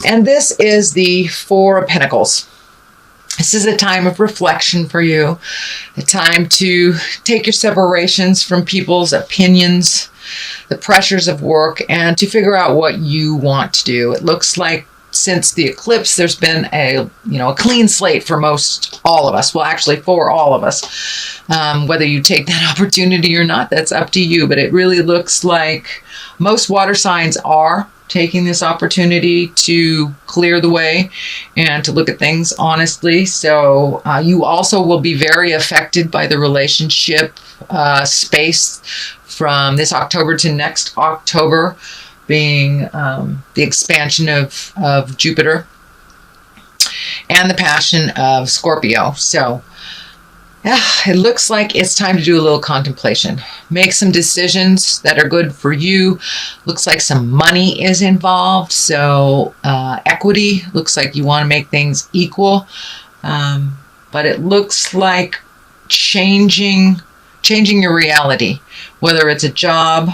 And this is the Four of Pentacles. This is a time of reflection for you, a time to take your separations from people's opinions, the pressures of work, and to figure out what you want to do. It looks like since the eclipse, there's been a clean slate for all of us. Well, actually for all of us. Whether you take that opportunity or not, that's up to you. But it really looks like most water signs are taking this opportunity to clear the way and to look at things honestly. So you also will be very affected by the relationship space from this October to next October, being the expansion of Jupiter and the passion of Scorpio. So yeah, it looks like it's time to do a little contemplation. Make some decisions that are good for you. Looks like some money is involved. So equity, looks like you want to make things equal. But it looks like changing your reality, whether it's a job,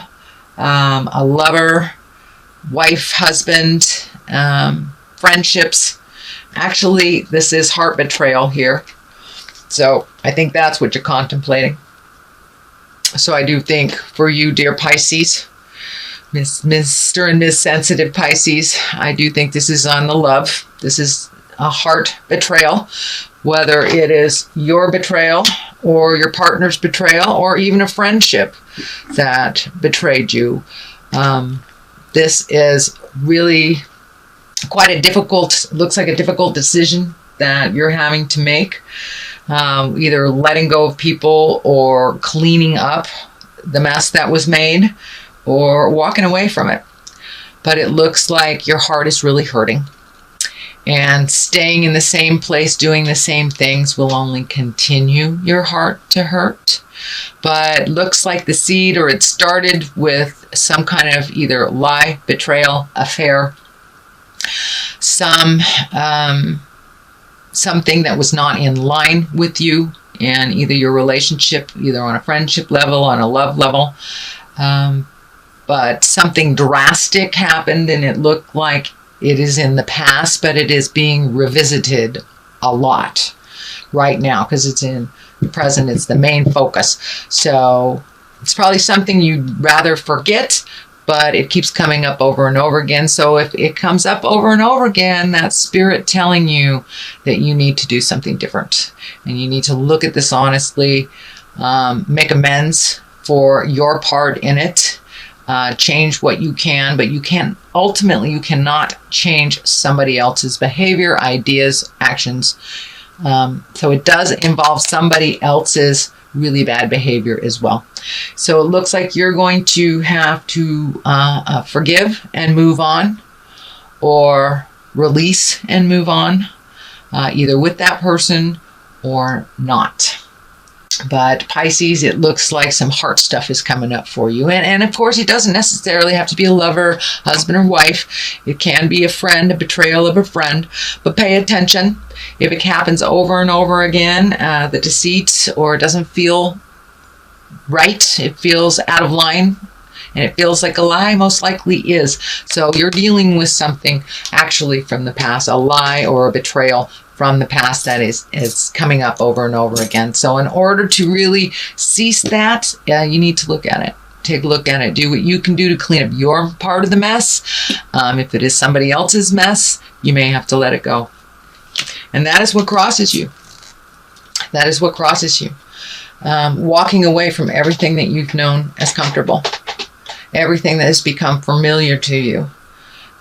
a lover, wife, husband, friendships. Actually, this is heart betrayal here. So I think that's what you're contemplating. So I do think for you, dear Pisces, Mr. and Miss Sensitive Pisces, I do think this is on the love. This is a heart betrayal, whether it is your betrayal or your partner's betrayal or even a friendship that betrayed you. This is really quite a difficult, looks like a difficult decision that you're having to make. Either letting go of people or cleaning up the mess that was made or walking away from it. But it looks like your heart is really hurting. And staying in the same place, doing the same things will only continue your heart to hurt. But looks like the seed, or it started with some kind of either lie, betrayal, affair, something that was not in line with you and either your relationship, either on a friendship level, on a love level. But something drastic happened and it looked like it is in the past, but it is being revisited a lot right now because it's in the present. It's the main focus. So it's probably something you'd rather forget, but it keeps coming up over and over again. So if it comes up over and over again, that's spirit telling you that you need to do something different. And you need to look at this honestly, make amends for your part in it, change what you can, but you cannot change somebody else's behavior, ideas, actions. So it does involve somebody else's really bad behavior as well. So it looks like you're going to have to forgive and move on, or release and move on, either with that person or not. But Pisces, it looks like some heart stuff is coming up for you. And of course, it doesn't necessarily have to be a lover, husband, or wife. It can be a friend, a betrayal of a friend. But pay attention. If it happens over and over again, the deceit, or it doesn't feel right, it feels out of line, and it feels like a lie, most likely is. So you're dealing with something actually from the past, a lie or a betrayal from the past that is coming up over and over again. So in order to really cease that, you need to look at it. Take a look at it. Do what you can do to clean up your part of the mess. If it is somebody else's mess, you may have to let it go. And that is what crosses you. That is what crosses you. Walking away from everything that you've known as comfortable. Everything that has become familiar to you.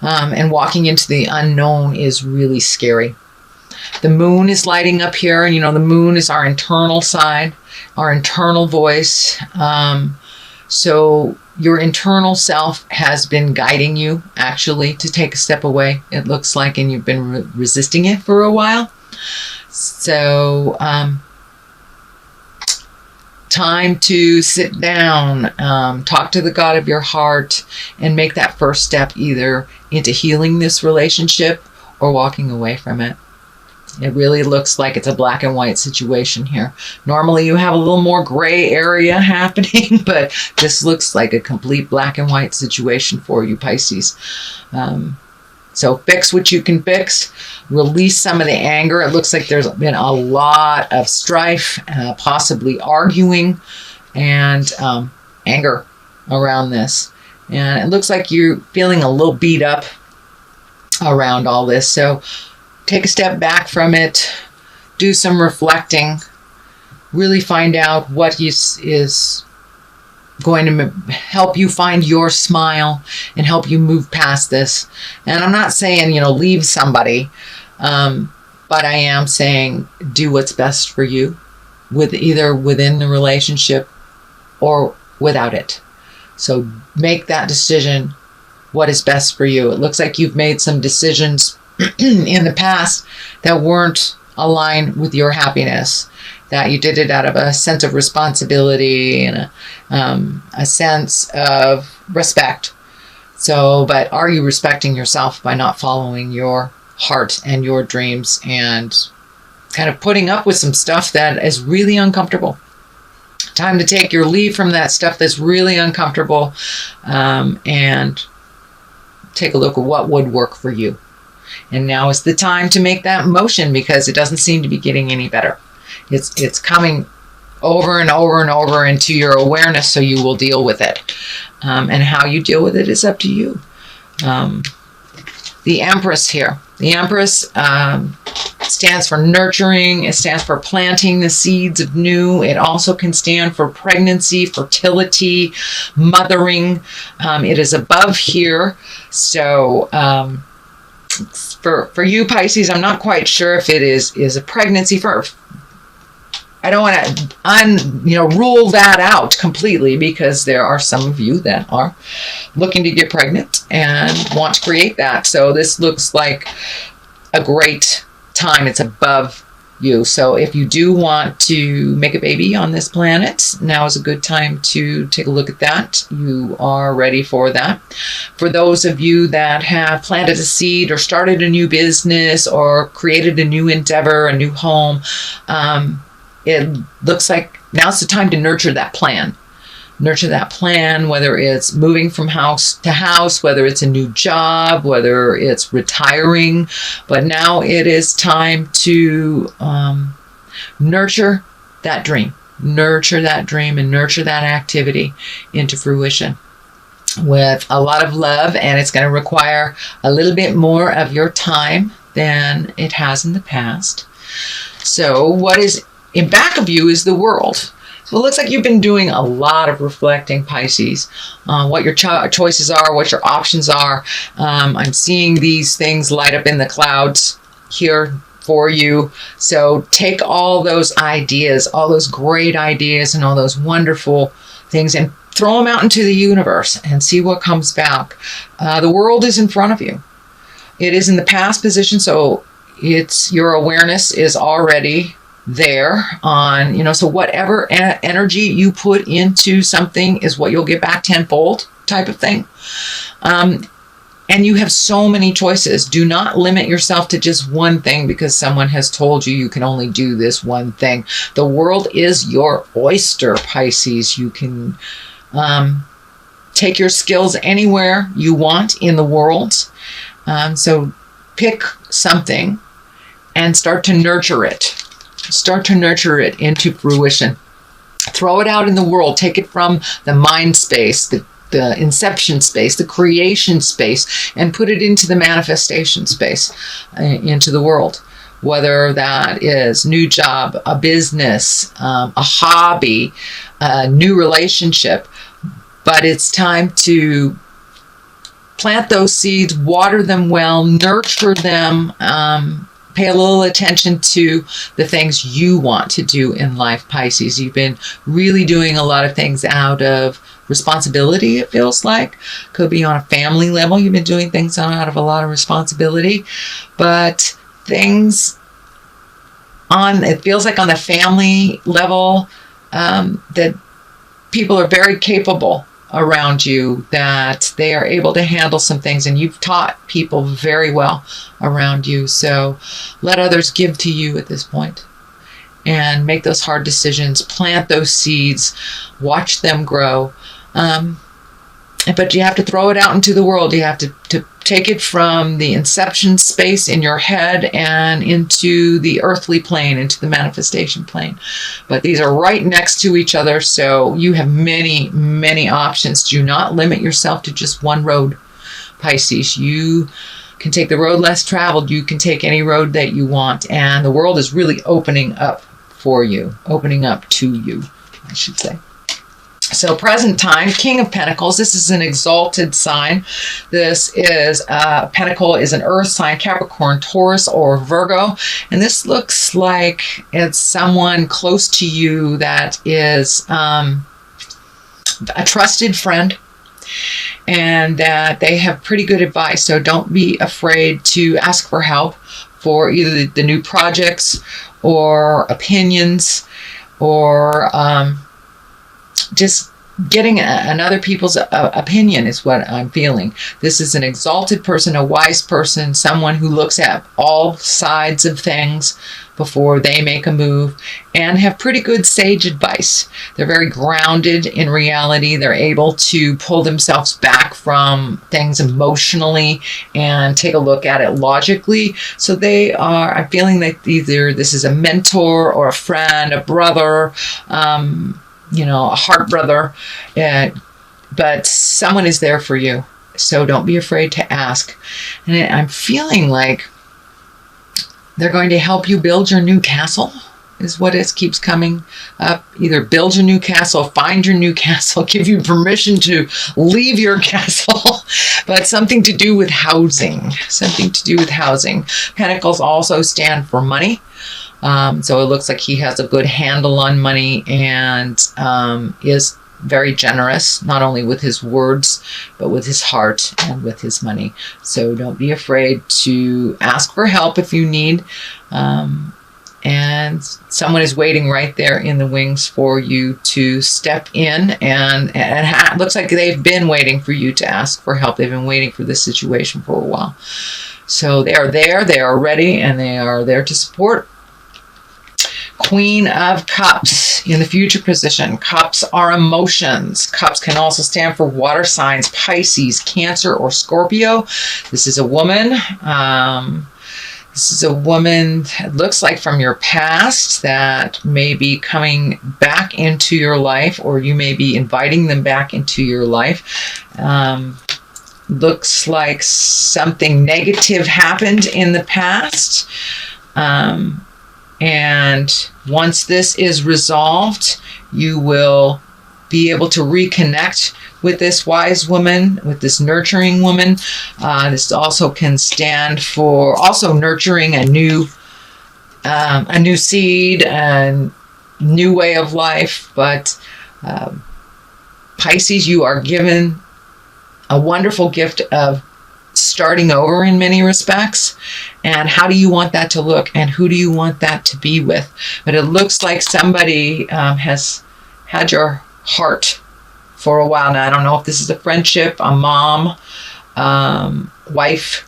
And walking into the unknown is really scary. The moon is lighting up here, and the moon is our internal side, our internal voice. So your internal self has been guiding you actually to take a step away, it looks like, and you've been resisting it for a while. So time to sit down, talk to the God of your heart, and make that first step either into healing this relationship or walking away from it. It really looks like it's a black and white situation here. Normally you have a little more gray area happening, but this looks like a complete black and white situation for you, Pisces. So fix what you can fix. Release some of the anger. It looks like there's been a lot of strife, possibly arguing, and anger around this. And it looks like you're feeling a little beat up around all this. So take a step back from it. Do some reflecting. Really find out what is going to help you find your smile and help you move past this. And I'm not saying, leave somebody, but I am saying do what's best for you, with either within the relationship or without it. So make that decision, what is best for you. It looks like you've made some decisions in the past that weren't aligned with your happiness, that you did it out of a sense of responsibility and a sense of respect. So, but are you respecting yourself by not following your heart and your dreams and kind of putting up with some stuff that is really uncomfortable? Time to take your leave from that stuff that's really uncomfortable, and take a look at what would work for you. And now is the time to make that motion, because it doesn't seem to be getting any better. It's coming over and over and over into your awareness, so you will deal with it. And how you deal with it is up to you. The Empress here. The Empress stands for nurturing. It stands for planting the seeds of new. It also can stand for pregnancy, fertility, mothering. It is above here. So for you Pisces, I'm not quite sure if it is a pregnancy. I don't want to rule that out completely, because there are some of you that are looking to get pregnant and want to create that. So this looks like a great time. It's above you. So if you do want to make a baby on this planet, now is a good time to take a look at that. You are ready for that. For those of you that have planted a seed or started a new business or created a new endeavor, a new home, it looks like now's the time to nurture that plan. Nurture that plan, whether it's moving from house to house, whether it's a new job, whether it's retiring. But now it is time to nurture that dream. Nurture that dream and nurture that activity into fruition with a lot of love. And it's going to require a little bit more of your time than it has in the past. So what is in back of you is the world. So it looks like you've been doing a lot of reflecting, Pisces, what your choices are, what your options are. I'm seeing these things light up in the clouds here for you. So take all those ideas, all those great ideas and all those wonderful things, and throw them out into the universe and see what comes back. The world is in front of you. It is in the past position, so your awareness is already there on, so whatever energy you put into something is what you'll get back tenfold, type of thing. And you have so many choices. Do not limit yourself to just one thing because someone has told you can only do this one thing. The world is your oyster, Pisces. You can take your skills anywhere you want in the world. So pick something and start to nurture it. Start to nurture it into fruition. Throw it out in the world. Take it from the mind space, the inception space, the creation space, and put it into the manifestation space, into the world. Whether that is new job, a business, a hobby, a new relationship. But it's time to plant those seeds, water them well, nurture them, pay a little attention to the things you want to do in life, Pisces. You've been really doing a lot of things out of responsibility, it feels like. Could be on a family level. You've been doing things out of a lot of responsibility. But things it feels like on the family level, that people are very capable around you, that they are able to handle some things, and you've taught people very well around you. So let others give to you at this point and make those hard decisions, plant those seeds, watch them grow. But you have to throw it out into the world. You have to take it from the inception space in your head and into the earthly plane, into the manifestation plane. But these are right next to each other, so you have many, many options. Do not limit yourself to just one road, Pisces. You can take the road less traveled. You can take any road that you want, and the world is really opening up for you, opening up to you, I should say. So present time, King of Pentacles. This is an exalted sign. This is, Pentacle is an earth sign, Capricorn, Taurus, or Virgo. And this looks like it's someone close to you that is a trusted friend, and that they have pretty good advice. So don't be afraid to ask for help for either the new projects or opinions, or just getting another people's opinion is what I'm feeling. This is an exalted person, a wise person, someone who looks at all sides of things before they make a move, and have pretty good sage advice. They're very grounded in reality. They're able to pull themselves back from things emotionally and take a look at it logically. So they are, I'm feeling like either this is a mentor or a friend, a brother, you know, a heart brother, but someone is there for you. So don't be afraid to ask. And I'm feeling like they're going to help you build your new castle, is what it keeps coming up. Either build your new castle, find your new castle, give you permission to leave your castle, but something to do with housing, something to do with housing. Pentacles also stand for money. So it looks like he has a good handle on money, and is very generous, not only with his words, but with his heart and with his money. So don't be afraid to ask for help if you need. And someone is waiting right there in the wings for you to step in, and it looks like they've been waiting for you to ask for help. They've been waiting for this situation for a while. So they are there, they are ready, and they are there to support. Queen of Cups in the future position. Cups are emotions. Cups can also stand for water signs, Pisces, Cancer, or Scorpio. This is a woman. This is a woman, it looks like from your past, that may be coming back into your life, or you may be inviting them back into your life. Looks like something negative happened in the past. And once this is resolved, you will be able to reconnect with this wise woman, with this nurturing woman. This also can stand for also nurturing a new seed, and new way of life. But Pisces, you are given a wonderful gift of starting over in many respects. And how do you want that to look, and who do you want that to be with? But it looks like somebody has had your heart for a while now. I don't know if this is a friendship, a mom, wife,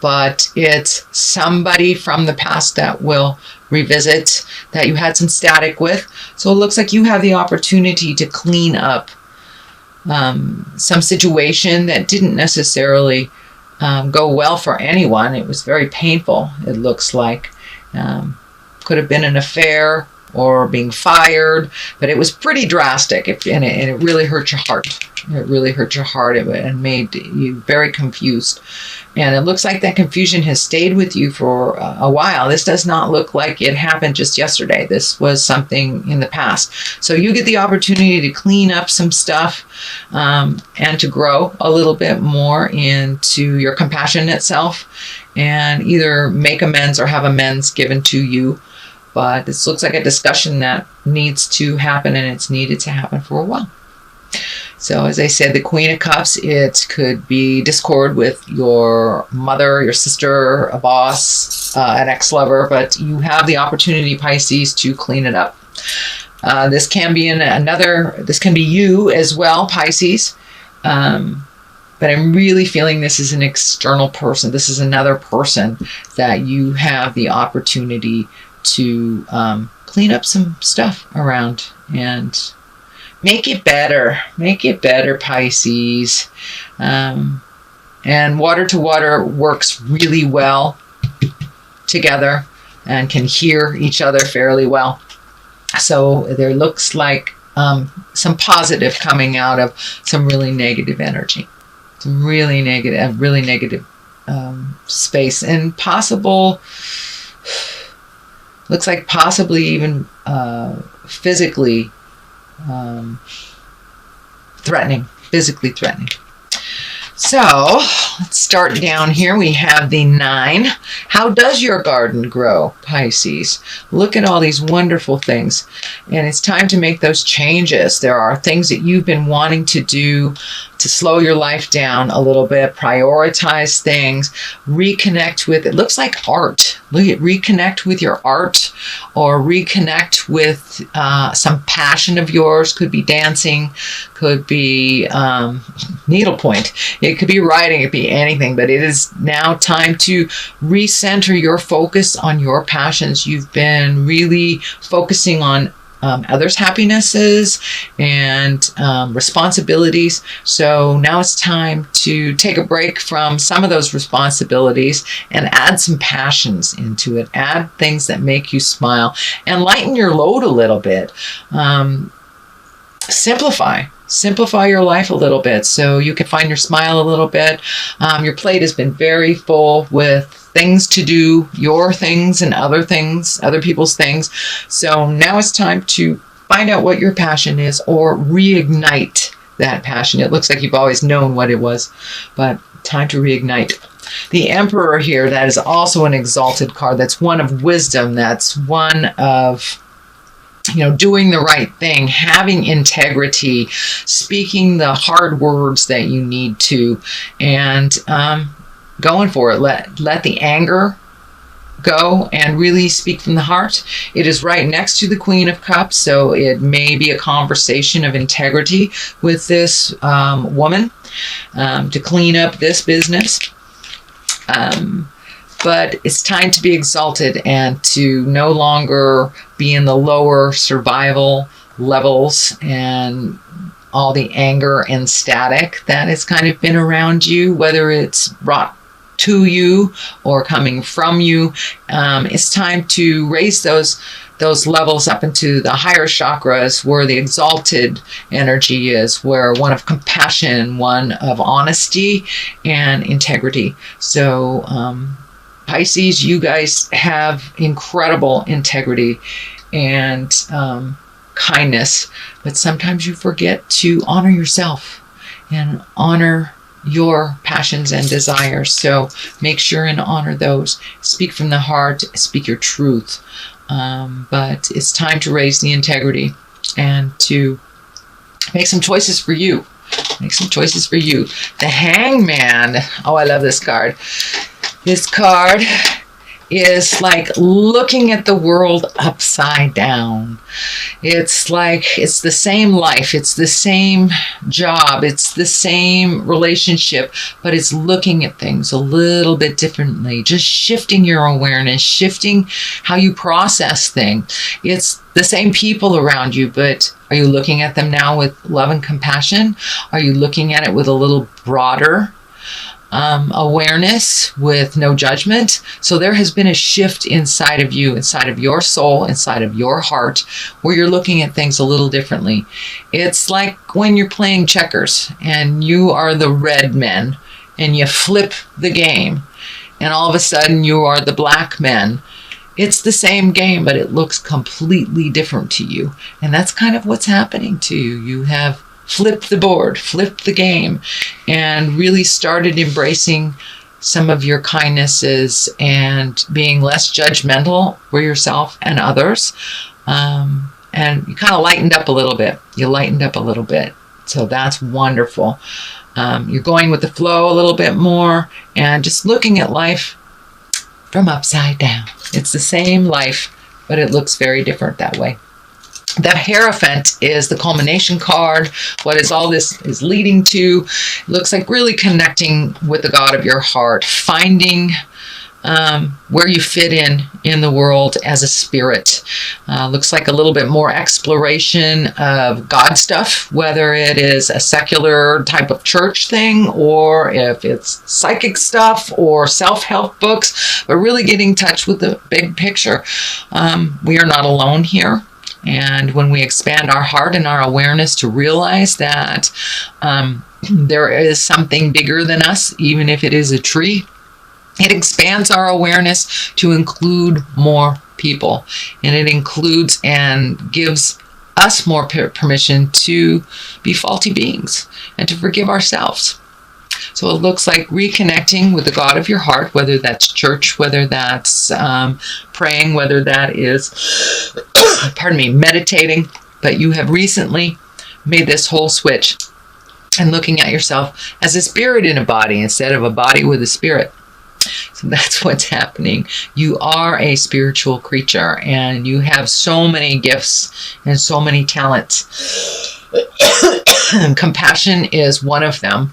but it's somebody from the past that will revisit, that you had some static with. So it looks like you have the opportunity to clean up some situation that didn't necessarily go well for anyone. It was very painful, it looks like. Could have been an affair or being fired, but it was pretty drastic, and it really hurt your heart. It really hurt your heart, and made you very confused. And it looks like that confusion has stayed with you for a while. This does not look like it happened just yesterday. This was something in the past. So you get the opportunity to clean up some stuff, and to grow a little bit more into your compassionate self, and either make amends or have amends given to you. But this looks like a discussion that needs to happen, and it's needed to happen for a while. So as I said, the Queen of Cups, it could be discord with your mother, your sister, a boss, an ex-lover, but you have the opportunity, Pisces, to clean it up. This can be this can be you as well, Pisces. But I'm really feeling this is an external person. This is another person that you have the opportunity to clean up some stuff around and make it better. Make it better, Pisces. And water to water works really well together and can hear each other fairly well. So there looks like some positive coming out of some really negative energy, some really negative space, and looks like possibly even physically threatening. So let's start down here. We have the 9. How does your garden grow, Pisces? Look at all these wonderful things. And it's time to make those changes. There are things that you've been wanting to do to slow your life down a little bit, prioritize things, reconnect with, it looks like art. Reconnect with your art, or reconnect with some passion of yours. Could be dancing, could be needlepoint, it could be writing, it could be anything, but it is now time to recenter your focus on your passions. You've been really focusing on others' happinesses and responsibilities. So now it's time to take a break from some of those responsibilities and add some passions into it. Add things that make you smile and lighten your load a little bit. Simplify your life a little bit so you can find your smile a little bit. Your plate has been very full with things to do, your things and other people's things. So now it's time to find out what your passion is, or reignite that passion. It looks like you've always known what it was, but time to reignite. The Emperor here, that is also an exalted card. That's one of wisdom. That's one of doing the right thing, having integrity, speaking the hard words that you need to, and going for it. Let the anger go and really speak from the heart. It is right next to the Queen of Cups, so it may be a conversation of integrity with this woman to clean up this business. But it's time to be exalted and to no longer be in the lower survival levels and all the anger and static that has kind of been around you, whether it's brought to you or coming from you. It's time to raise those levels up into the higher chakras, where the exalted energy is, where one of compassion, one of honesty and integrity. So Pisces, you guys have incredible integrity and kindness, but sometimes you forget to honor yourself and honor your passions and desires. So make sure and honor those. Speak from the heart, speak your truth. But it's time to raise the integrity and to make some choices for you. The Hangman. Oh, I love this card. This card is like looking at the world upside down. It's like it's the same life, it's the same job, it's the same relationship, but it's looking at things a little bit differently, just shifting your awareness, shifting how you process things. It's the same people around you, but are you looking at them now with love and compassion? Are you looking at it with a little broader awareness, with no judgment? So there has been a shift inside of you, inside of your soul, inside of your heart, where you're looking at things a little differently. It's like when you're playing checkers and you are the red men and you flip the game and all of a sudden you are the black men. It's the same game, but it looks completely different to you. And that's kind of what's happening to you. You have flipped the board, flipped the game, and really started embracing some of your kindnesses and being less judgmental for yourself and others. And you kind of lightened up a little bit. So that's wonderful. You're going with the flow a little bit more and just looking at life from upside down. It's the same life, but it looks very different that way. The Hierophant is the culmination card. What is all this is leading to? It looks like really connecting with the God of your heart, finding where you fit in the world as a spirit. Looks like a little bit more exploration of God stuff, whether it is a secular type of church thing or if it's psychic stuff or self-help books, but really getting in touch with the big picture. We are not alone here. And when we expand our heart and our awareness to realize that there is something bigger than us, even if it is a tree, it expands our awareness to include more people. And it includes and gives us more permission to be faulty beings and to forgive ourselves. So it looks like reconnecting with the God of your heart, whether that's church, whether that's praying, whether that is, meditating. But you have recently made this whole switch and looking at yourself as a spirit in a body instead of a body with a spirit. So that's what's happening. You are a spiritual creature and you have so many gifts and so many talents. Compassion is one of them.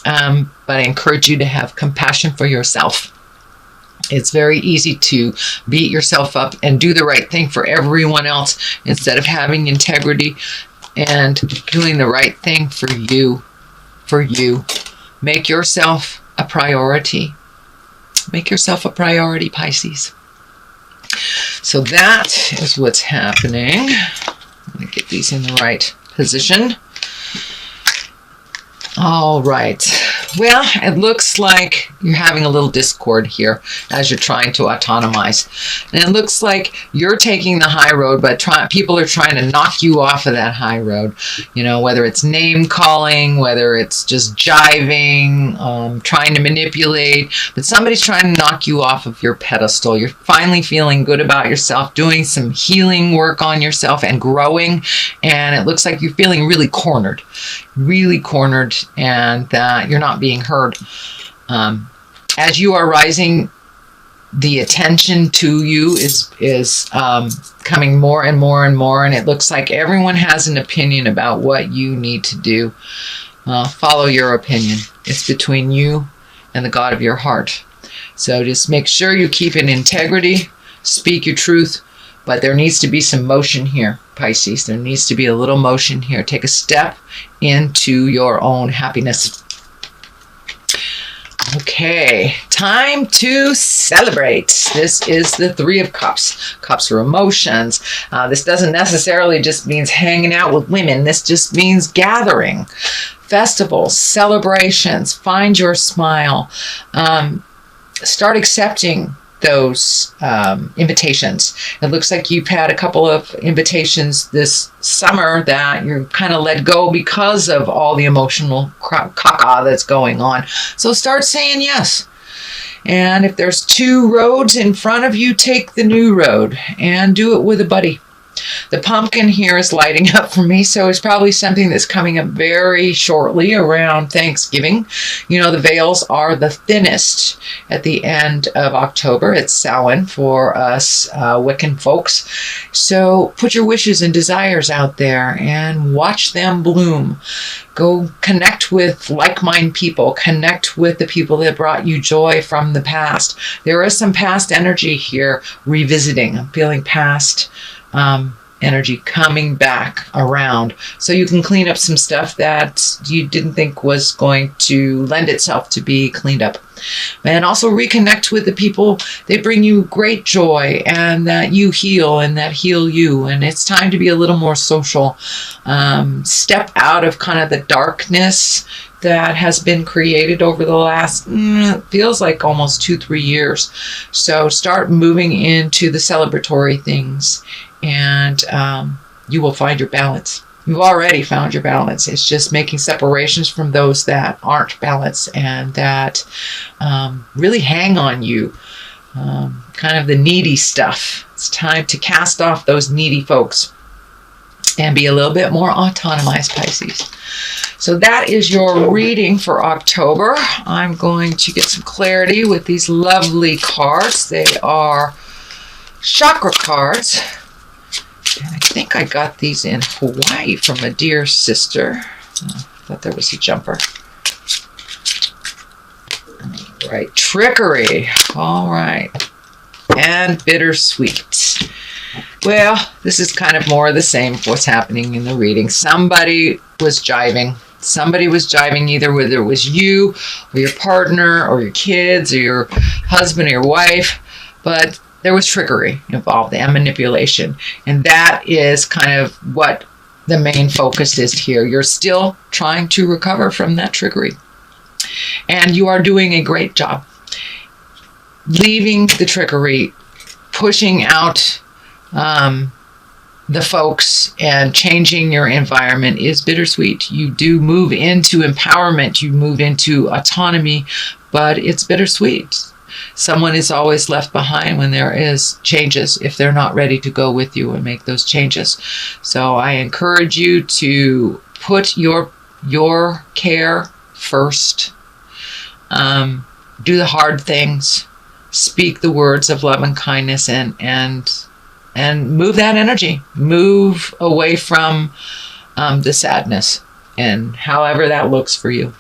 But I encourage you to have compassion for yourself. It's very easy to beat yourself up and do the right thing for everyone else instead of having integrity and doing the right thing for you. Make yourself a priority. Make yourself a priority, Pisces. So that is what's happening. Let me get these in the right position. All right. Well, it looks like you're having a little discord here as you're trying to autonomize. And it looks like you're taking the high road, but people are trying to knock you off of that high road. You know, whether it's name calling, whether it's just jiving, trying to manipulate, but somebody's trying to knock you off of your pedestal. You're finally feeling good about yourself, doing some healing work on yourself and growing. And it looks like you're feeling really cornered, and that you're not being heard. As you are rising, the attention to you is coming more and more and more, and it looks like everyone has an opinion about what you need to do. Follow your opinion. It's between you and the God of your heart. So just make sure you keep in integrity, speak your truth, but there needs to be some motion here, Pisces. There needs to be a little motion here. Take a step into your own happiness. Okay, time to celebrate. This is the Three of Cups. Cups are emotions. This doesn't necessarily just means hanging out with women. This just means gathering, festivals, celebrations. Find your smile. Start accepting those invitations. It looks like you've had a couple of invitations this summer that you're kind of let go because of all the emotional caca that's going on. So start saying yes. And if there's two roads in front of you, take the new road and do it with a buddy. The pumpkin here is lighting up for me, so it's probably something that's coming up very shortly around Thanksgiving. You know, the veils are the thinnest at the end of October. It's Samhain for us Wiccan folks. So put your wishes and desires out there and watch them bloom. Go connect with like-minded people. Connect with the people that brought you joy from the past. There is some past energy here revisiting. I'm feeling past energy coming back around, so you can clean up some stuff that you didn't think was going to lend itself to be cleaned up. And also reconnect with the people that bring you great joy and that you heal and that heal you. And it's time to be a little more social. Step out of kind of the darkness that has been created over the last, feels like almost 2-3 years. So start moving into the celebratory things, and you will find your balance. You've already found your balance. It's just making separations from those that aren't balanced and that really hang on you. Kind of the needy stuff. It's time to cast off those needy folks and be a little bit more autonomized, Pisces. So that is your reading for October. I'm going to get some clarity with these lovely cards. They are chakra cards. And I think I got these in Hawaii from a dear sister. I thought there was a jumper. right. Trickery. All right. And bittersweet. Well, this is kind of more of the same of what's happening in the reading. Somebody was jiving. Somebody was jiving, either whether it was you or your partner or your kids or your husband or your wife, but there was trickery involved and manipulation. And that is kind of what the main focus is here. You're still trying to recover from that trickery. And you are doing a great job. Leaving the trickery, pushing out the folks, and changing your environment is bittersweet. You do move into empowerment, you move into autonomy, but it's bittersweet. Someone is always left behind when there is changes, if they're not ready to go with you and make those changes. So I encourage you to put your care first. Do the hard things. Speak the words of love and kindness, and move that energy. Move away from the sadness, and however that looks for you.